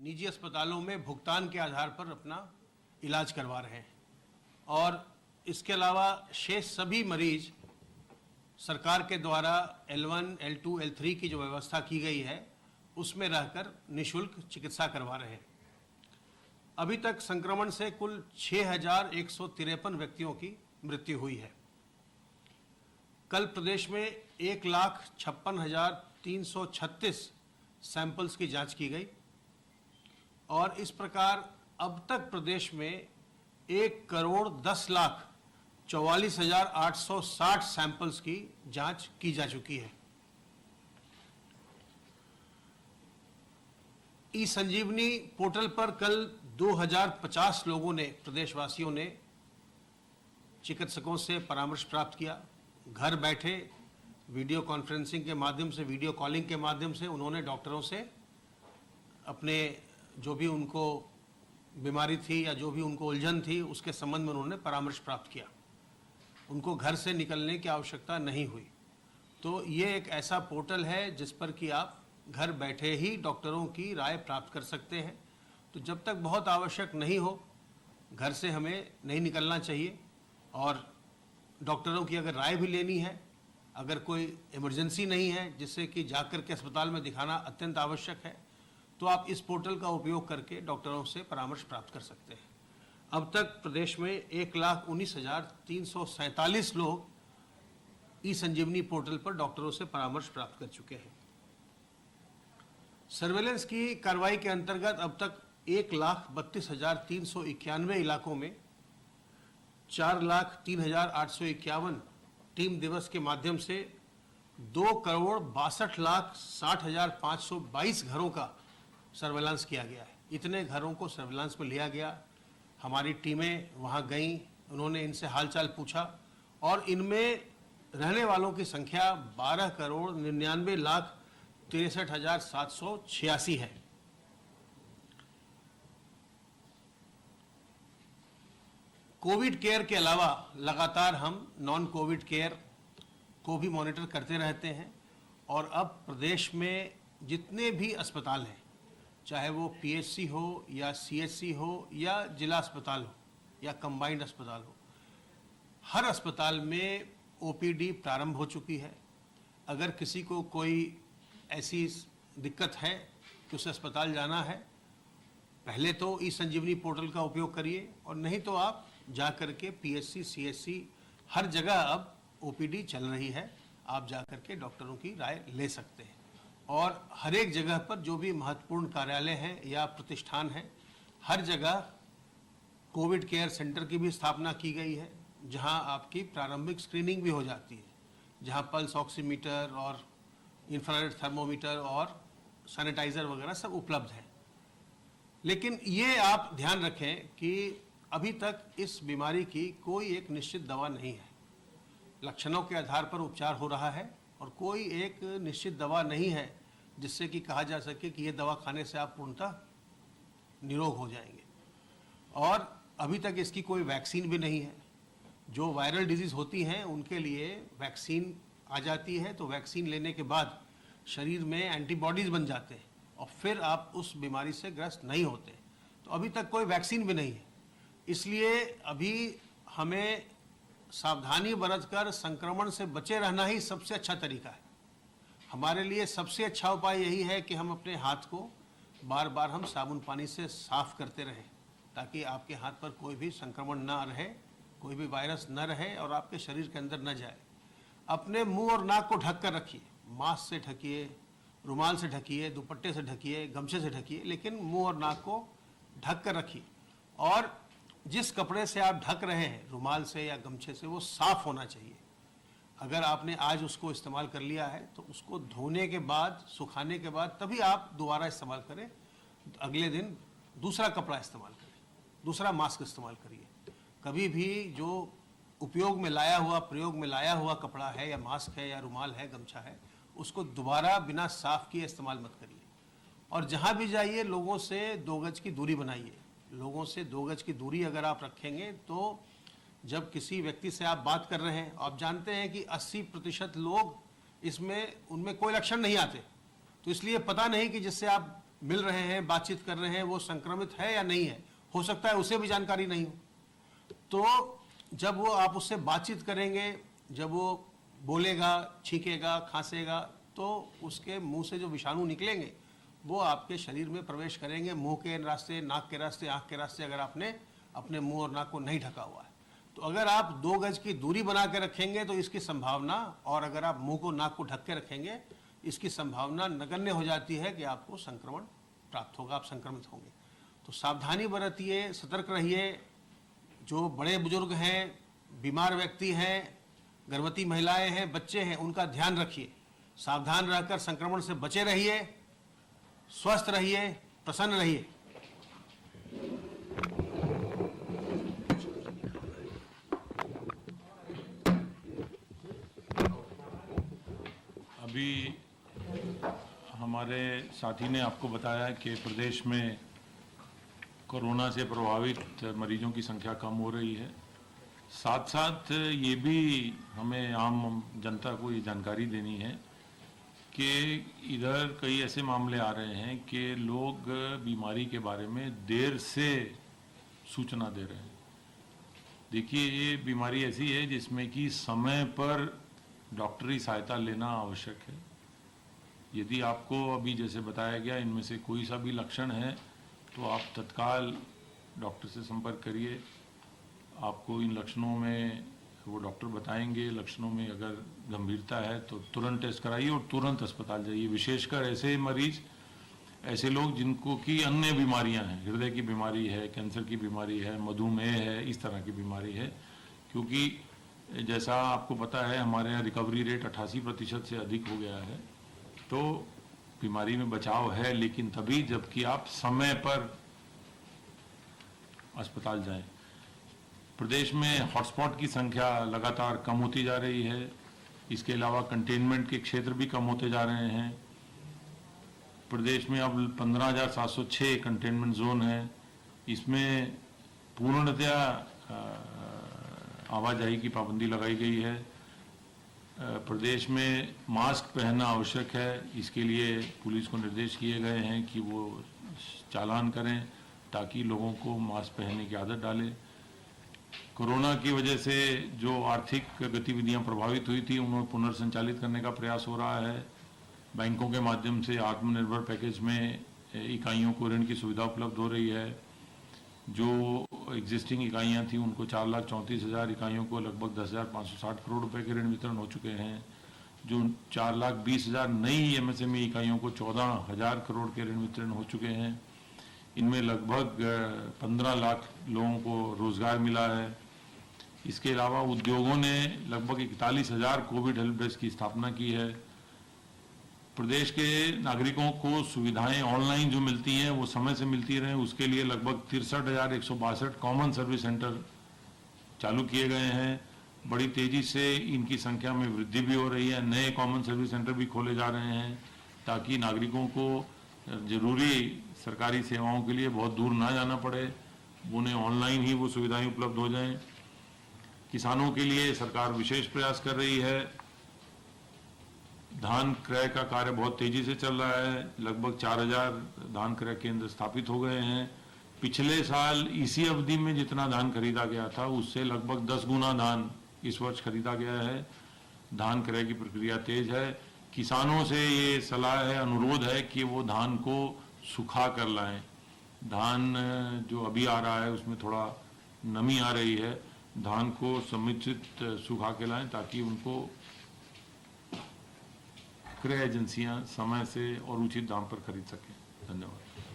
निजी अस्पतालों में भुगतान के आधार पर अपना इलाज करवा रहे हैं और इसके अलावा शेष सभी मरीज सरकार के द्वारा L1, L2, L3 की जो व्यवस्था की गई है उसमें रहकर निःशुल्क चिकित्सा करवा रहे हैं। अभी तक संक्रमण से कुल 6,153 व्यक्तियों की मृत्यु हुई है। कल प्रदेश में 1,56,336 सैंपल्स की जांच की गई और इस प्रकार अब तक प्रदेश में 1,10,44,860 सैंपल्स की जांच की जा चुकी है। ई संजीवनी पोर्टल पर कल 2,050 लोगों ने, प्रदेशवासियों ने चिकित्सकों से परामर्श प्राप्त किया। घर बैठे वीडियो कॉन्फ्रेंसिंग के माध्यम से, वीडियो कॉलिंग के माध्यम से उन्होंने डॉक्टरों से अपने जो भी उनको बीमारी थी या जो भी उनको उलझन थी उसके संबंध में उन्होंने परामर्श प्राप्त किया। उनको घर से निकलने की आवश्यकता नहीं हुई। तो ये एक ऐसा पोर्टल है जिस पर कि आप घर बैठे ही डॉक्टरों की राय प्राप्त कर सकते हैं। तो जब तक बहुत आवश्यक नहीं हो घर से हमें नहीं निकलना चाहिए और डॉक्टरों की अगर राय भी लेनी है, अगर कोई इमरजेंसी नहीं है जिससे कि जाकर के अस्पताल में दिखाना अत्यंत आवश्यक है, तो आप इस पोर्टल का उपयोग करके डॉक्टरों से परामर्श प्राप्त कर सकते हैं। अब तक प्रदेश में 1,19,347 लोग ई संजीवनी पोर्टल पर डॉक्टरों से परामर्श प्राप्त कर चुके हैं। सर्वेलेंस की कार्रवाई के अंतर्गत अब तक 1,32,391 इलाकों में 4,03,851 टीम दिवस के माध्यम से 2,62,60,522 घरों का सर्वेलांस किया गया है। इतने घरों को सर्वेलांस में लिया गया। हमारी टीमें वहां गईं, उन्होंने इनसे हालचाल पूछा और इनमें रहने वालों की संख्या 12,99,63,786 है। कोविड केयर के अलावा लगातार हम नॉन कोविड केयर को भी मॉनिटर करते रहते हैं और अब प्रदेश में जितने भी अस्पताल हैं, चाहे वो PHC हो या CHC हो या जिला अस्पताल हो या कंबाइंड अस्पताल हो, हर अस्पताल में OPD प्रारंभ हो चुकी है। अगर किसी को कोई ऐसी दिक्कत है कि उसे अस्पताल जाना है, पहले तो ई संजीवनी पोर्टल का उपयोग करिए और नहीं तो आप जा कर के PHC, CHC हर जगह अब OPD चल रही है, आप जा कर के डॉक्टरों की राय ले सकते हैं। और हर एक जगह पर जो भी महत्वपूर्ण कार्यालय हैं या प्रतिष्ठान हैं, हर जगह कोविड केयर सेंटर की भी स्थापना की गई है, जहां आपकी प्रारंभिक स्क्रीनिंग भी हो जाती है, जहां पल्स ऑक्सीमीटर और इंफ्रारेड थर्मोमीटर और सैनिटाइज़र वगैरह सब उपलब्ध है। लेकिन ये आप ध्यान रखें कि अभी तक इस बीमारी की कोई एक निश्चित दवा नहीं है। लक्षणों के आधार पर उपचार हो रहा है और कोई एक निश्चित दवा नहीं है जिससे कि कहा जा सके कि ये दवा खाने से आप पूर्णतः निरोग हो जाएंगे। और अभी तक इसकी कोई वैक्सीन भी नहीं है। जो वायरल डिजीज़ होती हैं उनके लिए वैक्सीन आ जाती है, तो वैक्सीन लेने के बाद शरीर में एंटीबॉडीज़ बन जाते हैं और फिर आप उस बीमारी से ग्रस्त नहीं होते। तो अभी तक कोई वैक्सीन भी नहीं है, इसलिए अभी हमें सावधानी बरतकर संक्रमण से बचे रहना ही सबसे अच्छा तरीका है। हमारे लिए सबसे अच्छा उपाय यही है कि हम अपने हाथ को बार बार हम साबुन पानी से साफ करते रहें, ताकि आपके हाथ पर कोई भी संक्रमण ना रहे, कोई भी वायरस न रहे और आपके शरीर के अंदर न जाए। अपने मुंह और नाक को ढक कर रखिए, मास्क से ढकिए, रुमाल से ढकिए, दुपट्टे से ढकिए, गमछे से ढकिए, लेकिन मुंह और नाक को ढक कर रखिए। और जिस कपड़े से आप ढक रहे हैं, रुमाल से या गमछे से, वो साफ होना चाहिए। अगर आपने आज उसको इस्तेमाल कर लिया है तो उसको धोने के बाद, सुखाने के बाद तभी आप दोबारा इस्तेमाल करें। अगले दिन दूसरा कपड़ा इस्तेमाल करें, दूसरा मास्क इस्तेमाल करिए। कभी भी जो उपयोग में लाया हुआ, प्रयोग में लाया हुआ कपड़ा है या मास्क है या रुमाल है, गमछा है, उसको दोबारा बिना साफ किए इस्तेमाल मत करिए। और जहाँ भी जाइए लोगों से 2 गज की दूरी बनाइए। लोगों से 2 गज की दूरी अगर आप रखेंगे तो जब किसी व्यक्ति से आप बात कर रहे हैं, आप जानते हैं कि 80% लोग इसमें, उनमें कोई लक्षण नहीं आते, तो इसलिए पता नहीं कि जिससे आप मिल रहे हैं, बातचीत कर रहे हैं, वो संक्रमित है या नहीं है, हो सकता है उसे भी जानकारी नहीं हो। तो जब वो आप उससे बातचीत करेंगे, जब वो बोलेगा, छींकेगा, खांसेगा, तो उसके मुंह से जो विषाणु निकलेंगे वो आपके शरीर में प्रवेश करेंगे, मुंह के रास्ते, नाक के रास्ते, आँख के रास्ते, अगर आपने अपने मुंह और नाक को नहीं ढका हुआ है। तो अगर आप 2 गज की दूरी बना के रखेंगे तो इसकी संभावना, और अगर आप मुंह को, नाक को ढक के रखेंगे, इसकी संभावना नगण्य हो जाती है कि आपको संक्रमण प्राप्त होगा, आप संक्रमित होंगे। तो सावधानी बरतिए, सतर्क रहिए। जो बड़े बुजुर्ग हैं, बीमार व्यक्ति हैं, गर्भवती महिलाएं हैं, बच्चे हैं, उनका ध्यान रखिए। सावधान रहकर संक्रमण से बचे रहिए, स्वस्थ रहिए, प्रसन्न रहिए। अभी हमारे साथी ने आपको बताया कि प्रदेश में कोरोना से प्रभावित मरीजों की संख्या कम हो रही है। साथ साथ ये भी हमें आम जनता को ये जानकारी देनी है कि इधर कई ऐसे मामले आ रहे हैं कि लोग बीमारी के बारे में देर से सूचना दे रहे हैं। देखिए, ये बीमारी ऐसी है जिसमें कि समय पर डॉक्टरी सहायता लेना आवश्यक है। यदि आपको अभी जैसे बताया गया इनमें से कोई सा भी लक्षण है तो आप तत्काल डॉक्टर से संपर्क करिए। आपको इन लक्षणों में वो डॉक्टर बताएंगे, लक्षणों में अगर गंभीरता है तो तुरंत टेस्ट कराइए और तुरंत अस्पताल जाइए। विशेषकर ऐसे मरीज, ऐसे लोग जिनको की अन्य बीमारियां हैं, हृदय की बीमारी है, कैंसर की बीमारी है, मधुमेह है, इस तरह की बीमारी है। क्योंकि जैसा आपको पता है हमारे यहाँ रिकवरी रेट 88% से अधिक हो गया है। तो बीमारी में बचाव है, लेकिन तभी जबकि आप समय पर अस्पताल जाएं। प्रदेश में हॉटस्पॉट की संख्या लगातार कम होती जा रही है। इसके अलावा कंटेनमेंट के क्षेत्र भी कम होते जा रहे हैं। प्रदेश में अब 15,706 कंटेनमेंट जोन है। इसमें पूर्णतया आवाजाही की पाबंदी लगाई गई है। प्रदेश में मास्क पहनना आवश्यक है। इसके लिए पुलिस को निर्देश किए गए हैं कि वो चालान करें ताकि लोगों को मास्क पहनने की आदत डालें। कोरोना की वजह से जो आर्थिक गतिविधियां प्रभावित हुई थी उन्हें पुनर्संचालित करने का प्रयास हो रहा है। बैंकों के माध्यम से आत्मनिर्भर पैकेज में इकाइयों को ऋण की सुविधा उपलब्ध हो रही है। जो एग्जिस्टिंग इकाइयां थी उनको 4,34,000 इकाइयों को लगभग 10,560 करोड़ रुपए के ऋण वितरण हो चुके हैं। जो 4,20,000 नई एमएसएमई इकाइयों को 14,000 करोड़ के ऋण वितरण हो चुके हैं। इनमें लगभग 15 लाख लोगों को रोजगार मिला है। इसके अलावा उद्योगों ने लगभग 41,000 कोविड हेल्प डेस्क की स्थापना की है। प्रदेश के नागरिकों को सुविधाएं ऑनलाइन जो मिलती हैं वो समय से मिलती रहें, उसके लिए लगभग 63,162 कॉमन सर्विस सेंटर चालू किए गए हैं। बड़ी तेजी से इनकी संख्या में वृद्धि भी हो रही है। नए कॉमन सर्विस सेंटर भी खोले जा रहे हैं ताकि नागरिकों को जरूरी सरकारी सेवाओं के लिए बहुत दूर ना जाना पड़े, उन्हें ऑनलाइन ही वो सुविधाएं उपलब्ध हो जाएं। किसानों के लिए सरकार विशेष प्रयास कर रही है। धान क्रय का कार्य बहुत तेजी से चल रहा है। लगभग 4,000 धान क्रय केंद्र स्थापित हो गए हैं। पिछले साल इसी अवधि में जितना धान खरीदा गया था उससे लगभग 10 गुना धान इस वर्ष खरीदा गया है। धान क्रय की प्रक्रिया तेज है। किसानों से ये सलाह है, अनुरोध है कि वो धान को सुखा कर लाएं। धान जो अभी आ रहा है उसमें थोड़ा नमी आ रही है। धान को समुचित सुखा के लाएं ताकि उनको क्रय एजेंसियां समय से और उचित दाम पर खरीद सकें। धन्यवाद।